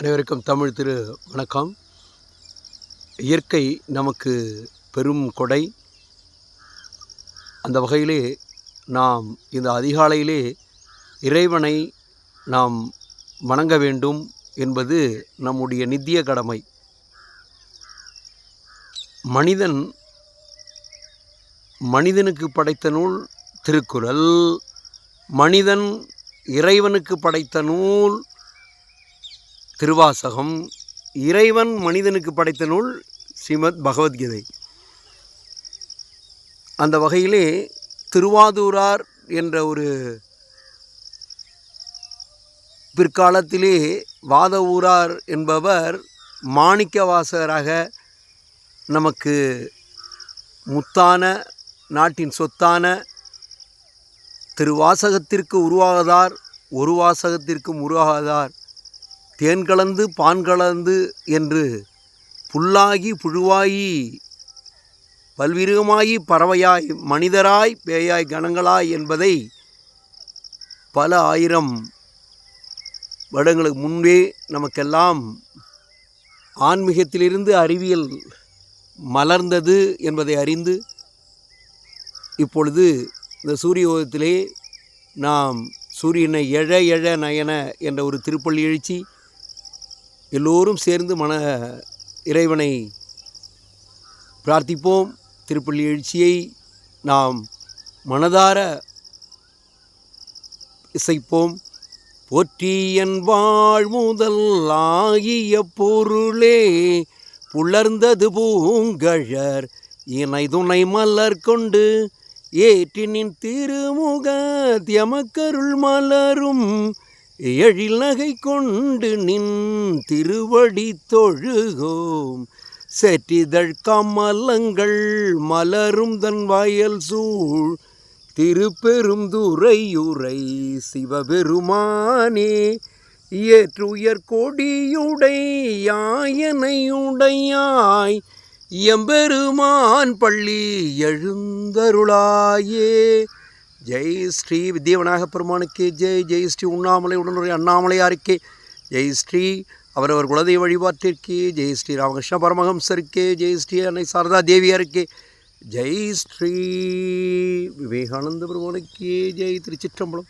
அனைவருக்கும் தமிழ் திரு வணக்கம். இயற்கை நமக்கு பெரும் கொடை. அந்த வகையிலே நாம் இந்த அதிகாலையிலே இறைவனை நாம் வணங்க வேண்டும் என்பது நம்முடைய நித்திய கடமை. மனிதனுக்கு படைத்த நூல் திருக்குறள், மனிதன் இறைவனுக்கு படைத்த நூல் திருவாசகம், இறைவன் மனிதனுக்கு படைத்த நூல் ஸ்ரீமத் பகவத்கீதை. அந்த வகையிலே திருவாதூரார் என்ற ஒரு பிற்காலத்திலே வாதவூரார் என்பவர் மாணிக்கவாசகராக நமக்கு முத்தான நாட்டின் சொத்தான திருவாசகத்திற்கு உருவாகாதார், ஒரு வாசகத்திற்கும் உருவாகாதார், தேன் கலந்து பான் கலந்து என்று புல்லாகி புழுவாயி பல்விருகமாயி பறவையாய் மனிதராய் பேயாய் கணங்களாய் என்பதை பல ஆயிரம் வருடங்களுக்கு முன்பே நமக்கெல்லாம் ஆன்மீகத்திலிருந்து அறிவியல் மலர்ந்தது என்பதை அறிந்து இப்பொழுது இந்த சூரிய உதயத்திலே நாம் சூரியனை எழ எழ நயன என்ற ஒரு திருப்பள்ளி எழுச்சி எல்லோரும் சேர்ந்து இறைவனை பிரார்த்திப்போம். திருப்பள்ளி எழுச்சியை நாம் மனதார இசைப்போம். போற்றி என் வாழ்முதல் ஆகிய பொருளே புலர்ந்தது பூங்கழற் இணை துணை மலர் கொண்டு ஏற்றினின் திருமுக தியமக்கருள் மலரும் எழில் நகை கொண்டு நின் திருவடி தொழுகோம். செற்றிதழ் கமலங்கள் மலரும் தன் வயல் சூழ் திருப்பெருந்துறையுரை சிவபெருமானே ஏற்றுயர் கொடியுடை யாயனையுடையாய் எம்பெருமான் பள்ளி எழுந்தருளாயே. ஜெய் ஸ்ரீ வித்யவிநாயக பெருமானுக்கே ஜெய். ஜெய் ஸ்ரீ உண்ணாமலை உடனுரை அண்ணாமலையாருக்கே ஜெய். ஸ்ரீ அவரவர் குலதெய்வ வழிபாட்டிற்கே ஜெய். ஸ்ரீ ராமகிருஷ்ண பரமஹம்சருக்கே ஜெய். ஸ்ரீ அன்னை சாரதா தேவியாருக்கே ஜெய். ஸ்ரீ விவேகானந்த பெருமானுக்கே ஜெய். திருச்சிற்றம்பலம்.